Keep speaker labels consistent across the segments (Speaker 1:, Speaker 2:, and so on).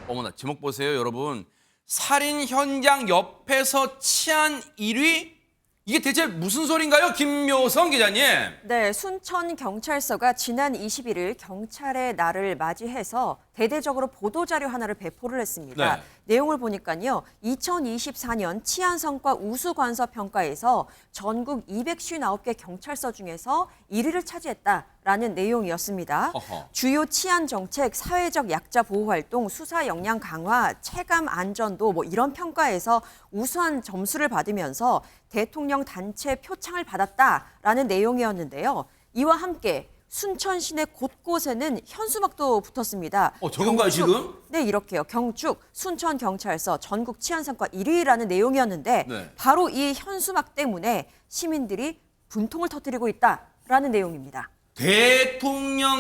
Speaker 1: 어머나 제목 보세요, 여러분. 살인 현장 옆에서 치안 1위? 이게 대체 무슨 소린가요, 김묘성 기자님?
Speaker 2: 네, 순천경찰서가 지난 21일 경찰의 날을 맞이해서 대대적으로 보도자료 하나를 배포를 했습니다.
Speaker 1: 네.
Speaker 2: 내용을 보니까요, 2024년 치안성과 우수관서 평가에서 전국 259개 경찰서 중에서 1위를 차지했다라는 내용이었습니다.
Speaker 1: 어허.
Speaker 2: 주요 치안 정책, 사회적 약자 보호 활동, 수사 역량 강화, 체감 안전도 이런 평가에서 우수한 점수를 받으면서 대통령 단체 표창을 받았다라는 내용이었는데요. 이와 함께 순천 시내 곳곳에는 현수막도 붙었습니다.
Speaker 1: 저건가요, 지금?
Speaker 2: 네, 이렇게요. 경축 순천경찰서 전국 치안성과 1위라는 내용이었는데
Speaker 1: 네.
Speaker 2: 바로 이 현수막 때문에 시민들이 분통을 터뜨리고 있다라는 내용입니다.
Speaker 1: 대통령,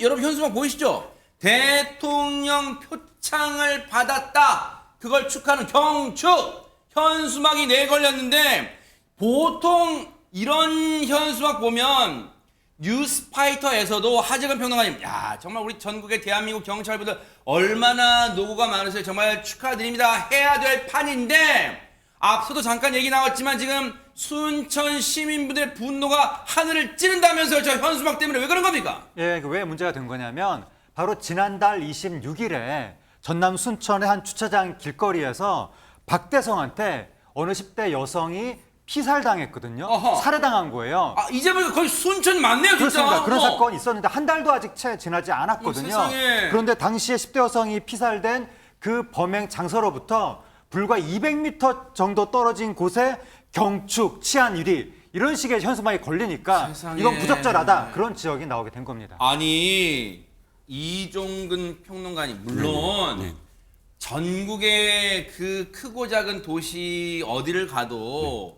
Speaker 1: 여러분 현수막 보이시죠? 대통령 표창을 받았다. 그걸 축하하는 경축 현수막이 내걸렸는데 보통 이런 현수막 보면 뉴스파이터에서도 하재근 평론가님, 야 정말 우리 전국의 대한민국 경찰분들 얼마나 노고가 많으세요. 정말 축하드립니다. 해야 될 판인데 앞서도 잠깐 얘기 나왔지만 지금 순천 시민분들의 분노가 하늘을 찌른다면서요. 저 현수막 때문에 왜 그런 겁니까?
Speaker 3: 예, 왜 문제가 된 거냐면 바로 지난달 26일에 전남 순천의 한 주차장 길거리에서 박대성한테 어느 10대 여성이 피살당했거든요.
Speaker 1: 어허.
Speaker 3: 살해당한 거예요.
Speaker 1: 아 이제 보니까 거의 순천 맞네요, 진짜.
Speaker 3: 그렇습니다. 그런 사건이 있었는데 한 달도 아직 채 지나지 않았거든요.
Speaker 1: 세상에.
Speaker 3: 그런데 당시에 10대 여성이 피살된 그 범행 장소로부터 불과 200m 정도 떨어진 곳에 경축, 치안 1위 이런 식의 현수막이 걸리니까
Speaker 1: 세상에.
Speaker 3: 이건 부적절하다. 그런 지적이 나오게 된 겁니다.
Speaker 1: 아니 이종근 평론가님 물론 전국의 그 크고 작은 도시 어디를 가도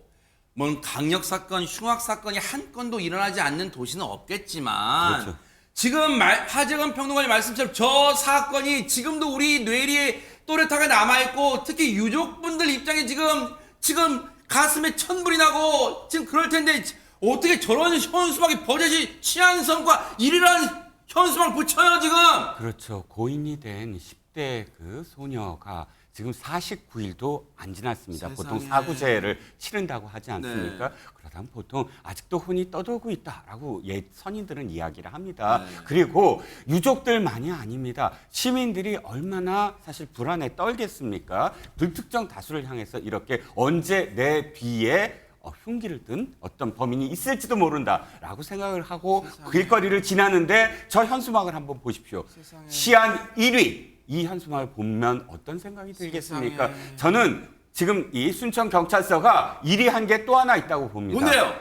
Speaker 1: 뭔 강력 사건, 흉악 사건이 한 건도 일어나지 않는 도시는 없겠지만
Speaker 4: 그렇죠.
Speaker 1: 지금 하재근 평론가님 말씀처럼 저 사건이 지금도 우리 뇌리에 또렷하게 남아있고 특히 유족분들 입장에 지금 가슴에 천불이 나고 지금 그럴 텐데 어떻게 저런 현수막이 버젓이 치안성과 1위라는 현수막을 붙여요 지금.
Speaker 4: 그렇죠. 고인이 된 10대 그 소녀가 지금 49일도 안 지났습니다.
Speaker 1: 세상에.
Speaker 4: 보통 사구제를 치른다고 하지 않습니까?
Speaker 1: 네.
Speaker 4: 그러다 보통 아직도 혼이 떠돌고 있다라고 옛 선인들은 이야기를 합니다.
Speaker 1: 네.
Speaker 4: 그리고 유족들만이 아닙니다. 시민들이 얼마나 사실 불안에 떨겠습니까? 불특정 다수를 향해서 이렇게 언제 내 뒤에 흉기를 든 어떤 범인이 있을지도 모른다라고 생각을 하고 길거리를 지나는데 저 현수막을 한번 보십시오.
Speaker 1: 세상에.
Speaker 4: 치안 1위. 이 현수막을 보면 어떤 생각이 들겠습니까?
Speaker 1: 세상에.
Speaker 4: 저는 지금 이 순천 경찰서가 1위 한 게 또 하나 있다고 봅니다.
Speaker 1: 뭔데요?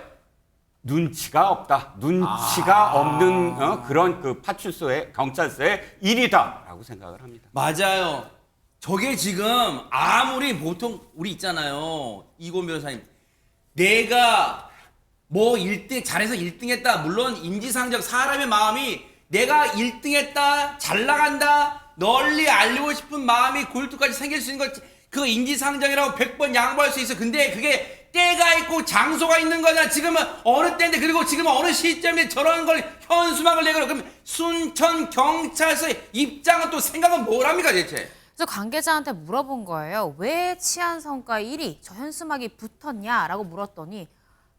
Speaker 4: 눈치가 없다. 눈치가 없는 그런 그 파출소의 경찰서의 1위다라고 생각을 합니다.
Speaker 1: 맞아요. 저게 지금 아무리 보통 우리 있잖아요. 이곤 변호사님. 내가 뭐 1등 잘해서 1등 했다. 물론 인지상정 사람의 마음이 내가 1등 했다. 잘 나간다. 널리 알리고 싶은 마음이 골두까지 생길 수 있는 것 그거 인지상정이라고 100번 양보할 수 있어. 근데 그게 때가 있고 장소가 있는 거잖아. 지금은 어느 때인데 그리고 지금은 어느 시점에 저런 걸 현수막을 내걸어. 그럼 순천 경찰서의 입장은 또 생각은 뭐랍니까 대체?
Speaker 5: 그래서 관계자한테 물어본 거예요. 왜 치안성과 1위 저 현수막이 붙었냐라고 물었더니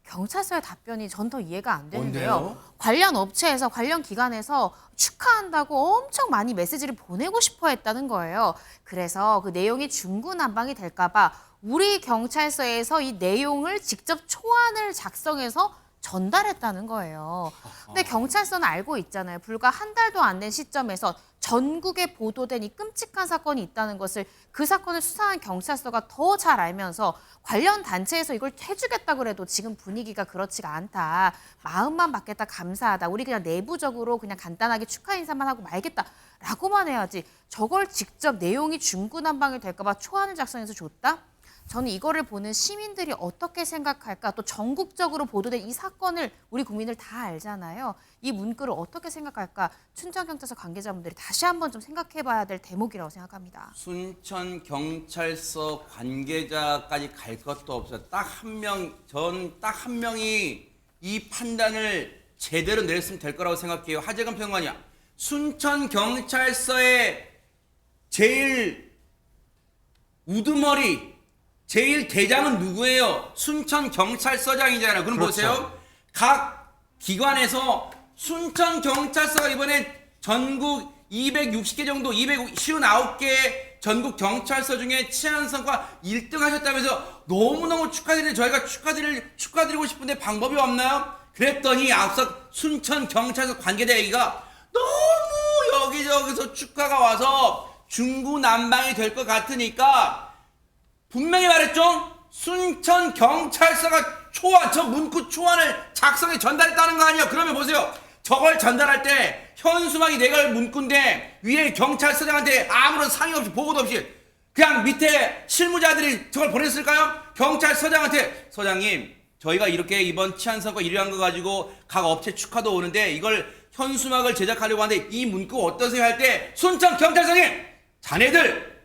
Speaker 5: 경찰서의 답변이 전 더 이해가 안 되는데요.
Speaker 1: 뭔데요?
Speaker 5: 관련 업체에서 관련 기관에서 축하한다고 엄청 많이 메시지를 보내고 싶어 했다는 거예요. 그래서 그 내용이 중구난방이 될까 봐 우리 경찰서에서 이 내용을 직접 초안을 작성해서 전달했다는 거예요. 근데 경찰서는 알고 있잖아요. 불과 한 달도 안 된 시점에서 전국에 보도된 이 끔찍한 사건이 있다는 것을 그 사건을 수사한 경찰서가 더 잘 알면서 관련 단체에서 이걸 해주겠다 그래도 지금 분위기가 그렇지가 않다. 마음만 받겠다 감사하다. 우리 그냥 내부적으로 그냥 간단하게 축하 인사만 하고 말겠다라고만 해야지. 저걸 직접 내용이 중구난방이 될까 봐 초안을 작성해서 줬다? 저는 이거를 보는 시민들이 어떻게 생각할까? 또 전국적으로 보도된 이 사건을 우리 국민들 다 알잖아요. 이 문구를 어떻게 생각할까? 춘천경찰서 관계자분들이 다시 한번 좀 생각해봐야 될 대목이라고 생각합니다.
Speaker 1: 순천 경찰서 관계자까지 갈 것도 없어요. 딱 한 명이 이 판단을 제대로 내렸으면 될 거라고 생각해요. 하재근 평론가님, 순천 경찰서의 제일 우두머리, 제일 대장은 누구예요? 순천경찰서장이잖아요. 그럼
Speaker 3: 그렇죠.
Speaker 1: 보세요. 각 기관에서 순천경찰서가 이번에 전국 260개 정도, 259개 전국 경찰서 중에 치안성과 1등 하셨다면서 너무너무 축하드리는데 저희가 축하드리고 싶은데 방법이 없나요? 그랬더니 앞서 순천경찰서 관계자 얘기가 너무 여기저기서 축하가 와서 중구난방이 될 것 같으니까 분명히 말했죠? 순천경찰서가 저 문구 초안을 작성해 전달했다는 거 아니에요? 그러면 보세요. 저걸 전달할 때 현수막이 내걸 문구인데 위에 경찰서장한테 아무런 상의 없이 보고도 없이 그냥 밑에 실무자들이 저걸 보냈을까요? 경찰서장한테 서장님 저희가 이렇게 이번 치안성과 1위 한 거 가지고 각 업체 축하도 오는데 이걸 현수막을 제작하려고 하는데 이 문구 어떠세요? 할 때 순천경찰서님 자네들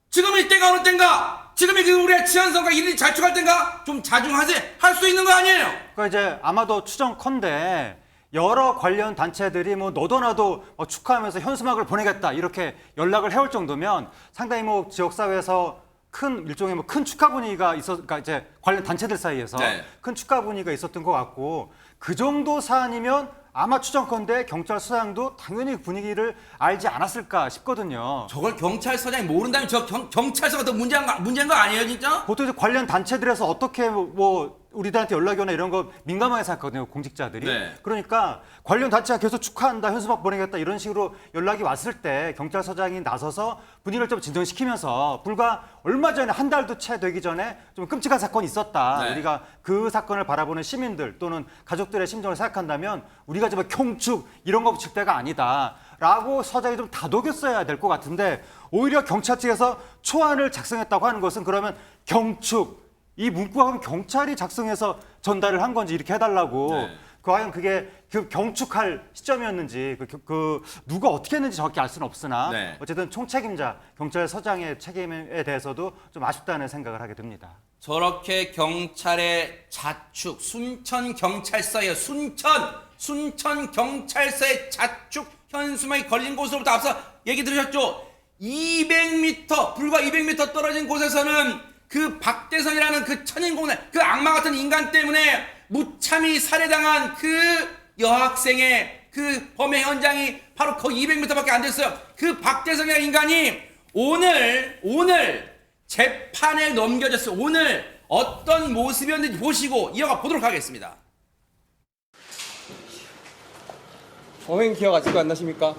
Speaker 1: 지금 이때가 어느 때인가? 지금이 우리의 치안성과 1위 잘 축할 때인가? 좀 자중하세요. 할 수 있는 거 아니에요?
Speaker 3: 그러니까 이제 아마도 추정컨대 여러 관련 단체들이 뭐 너도 나도 축하하면서 현수막을 보내겠다 이렇게 연락을 해올 정도면 상당히 뭐 지역사회에서 큰 일종의 뭐 큰 축하 분위기가 그러니까 이제 관련 단체들 사이에서
Speaker 1: 네.
Speaker 3: 큰 축하 분위기가 있었던 것 같고 그 정도 사안이면 아마 추정컨대 경찰서장도 당연히 분위기를 알지 않았을까 싶거든요.
Speaker 1: 저걸 경찰서장이 모른다면 저 경찰서가 더 문제인 거 아니에요 진짜?
Speaker 3: 보통 이제 관련 단체들에서 어떻게 뭐 우리들한테 연락이 오나 이런 거 민감하게 생각하거든요, 공직자들이.
Speaker 1: 네.
Speaker 3: 그러니까 관련 단체가 계속 축하한다, 현수막 보내겠다 이런 식으로 연락이 왔을 때 경찰서장이 나서서 분위기를 좀 진정시키면서 불과 얼마 전에 한 달도 채 되기 전에 좀 끔찍한 사건이 있었다.
Speaker 1: 네.
Speaker 3: 우리가 그 사건을 바라보는 시민들 또는 가족들의 심정을 생각한다면 우리가 좀 경축 이런 거 붙일 때가 아니다. 라고 서장이 좀 다독였어야 될 것 같은데 오히려 경찰 측에서 초안을 작성했다고 하는 것은 그러면 경축 이 문구가 그럼 경찰이 작성해서 전달을 한 건지 이렇게 해달라고
Speaker 1: 네.
Speaker 3: 과연 그게 그 경축할 시점이었는지 누가 어떻게 했는지 정확히 알 수는 없으나
Speaker 1: 네.
Speaker 3: 어쨌든 총책임자 경찰서장의 책임에 대해서도 좀 아쉽다는 생각을 하게 됩니다.
Speaker 1: 저렇게 경찰의 자축 순천경찰서예요. 순천경찰서의 자축 현수막이 걸린 곳으로부터 앞서 얘기 들으셨죠? 200m 불과 200m 떨어진 곳에서는 그 박대성이라는 그 천인공날 그 악마 같은 인간 때문에 무참히 살해당한 그 여학생의 그 범행 현장이 바로 거기 200m밖에 안 됐어요. 그 박대성이라는 인간이 오늘 재판에 넘겨졌어요. 오늘 어떤 모습이었는지 보시고 이어가 보도록 하겠습니다.
Speaker 6: 범행 기억 아직도 안 나십니까?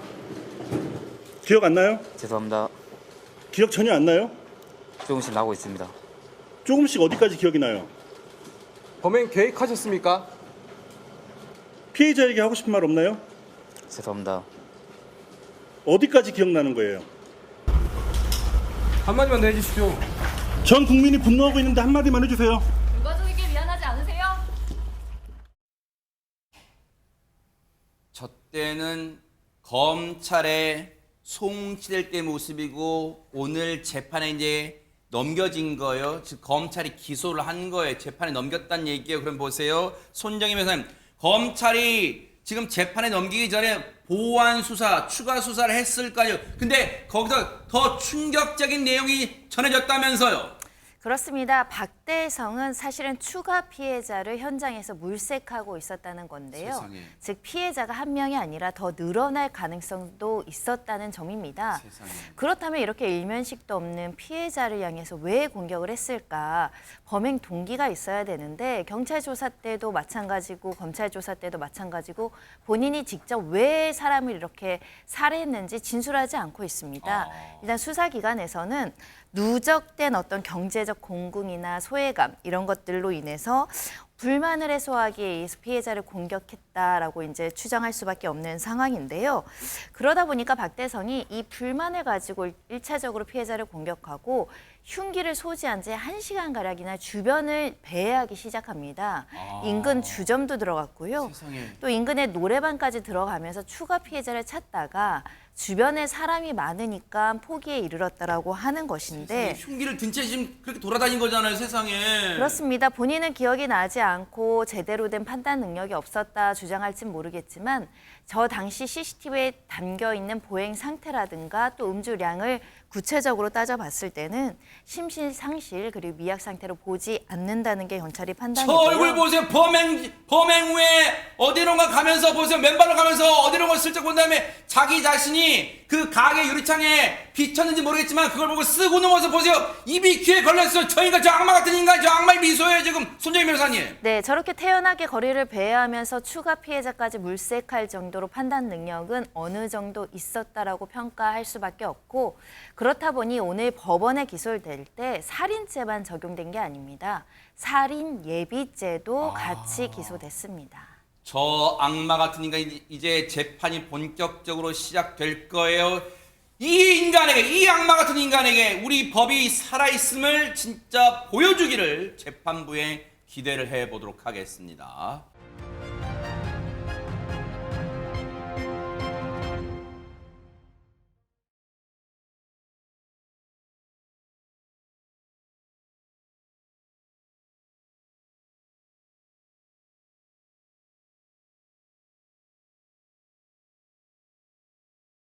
Speaker 7: 기억 안 나요?
Speaker 8: 죄송합니다.
Speaker 7: 기억 전혀 안 나요?
Speaker 8: 조금씩 나고 있습니다.
Speaker 7: 조금씩 어디까지 기억이 나요?
Speaker 6: 범행 계획하셨습니까?
Speaker 7: 피해자에게 하고 싶은 말 없나요?
Speaker 8: 죄송합니다.
Speaker 7: 어디까지 기억나는 거예요?
Speaker 6: 한마디만 더 해주십시오.
Speaker 7: 전 국민이 분노하고 있는데 한마디만 해주세요.
Speaker 9: 유가족에게 미안하지 않으세요?
Speaker 1: 저 때는 검찰에 송치될 때 모습이고 오늘 재판에 이제 넘겨진 거예요. 즉 검찰이 기소를 한 거예요. 재판에 넘겼다는 얘기예요. 그럼 보세요. 손정임 회사님, 검찰이 지금 재판에 넘기기 전에 보완 수사, 추가 수사를 했을까요? 근데 거기서 더 충격적인 내용이 전해졌다면서요.
Speaker 10: 그렇습니다. 박대성은 사실은 추가 피해자를 현장에서 물색하고 있었다는 건데요.
Speaker 1: 세상에.
Speaker 10: 즉 피해자가 한 명이 아니라 더 늘어날 가능성도 있었다는 점입니다.
Speaker 1: 세상에.
Speaker 10: 그렇다면 이렇게 일면식도 없는 피해자를 향해서 왜 공격을 했을까? 범행 동기가 있어야 되는데 경찰 조사 때도 마찬가지고 검찰 조사 때도 마찬가지고 본인이 직접 왜 사람을 이렇게 살해했는지 진술하지 않고 있습니다. 일단 수사기관에서는 누적된 어떤 경제적 공궁이나 소외감 이런 것들로 인해서 불만을 해소하기 위해서 피해자를 공격했다라고 이제 추정할 수밖에 없는 상황인데요. 그러다 보니까 박대성이 이 불만을 가지고 1차적으로 피해자를 공격하고 흉기를 소지한 지 1시간가량이나 주변을 배회하기 시작합니다. 인근 주점도 들어갔고요.
Speaker 1: 세상에.
Speaker 10: 또 인근의 노래방까지 들어가면서 추가 피해자를 찾다가 주변에 사람이 많으니까 포기에 이르렀다라고 하는 것인데
Speaker 1: 흉기를 든 채 지금 그렇게 돌아다닌 거잖아요, 세상에.
Speaker 10: 그렇습니다. 본인은 기억이 나지 않고 제대로 된 판단 능력이 없었다 주장할진 모르겠지만 저 당시 CCTV에 담겨 있는 보행 상태라든가 또 음주량을 구체적으로 따져봤을 때는 심신상실 그리고 미약 상태로 보지 않는다는 게 경찰이
Speaker 1: 저
Speaker 10: 판단이고요.
Speaker 1: 얼굴 보세요. 범행 후에 어디론가 가면서 보세요. 맨발로 가면서 어디론가 슬쩍 본 다음에 자기 자신이 그 가게 유리창에 비쳤는지 모르겠지만 그걸 보고 쓰고 넘어서 보세요. 입이 귀에 걸렸어요. 저 인간, 저 악마 같은 인간, 저 악마의 미소예요 지금 손정희 변호사님.
Speaker 10: 네, 저렇게 태연하게 거리를 배회하면서 추가 피해자까지 물색할 정도로 판단 능력은 어느 정도 있었다라고 평가할 수밖에 없고, 그렇다 보니 오늘 법원에 기소될 때 살인죄만 적용된 게 아닙니다. 살인 예비죄도 같이 기소됐습니다.
Speaker 1: 저 악마 같은 인간이 이제 재판이 본격적으로 시작될 거예요. 이 인간에게, 이 악마 같은 인간에게 우리 법이 살아있음을 진짜 보여주기를 재판부에 기대를 해보도록 하겠습니다.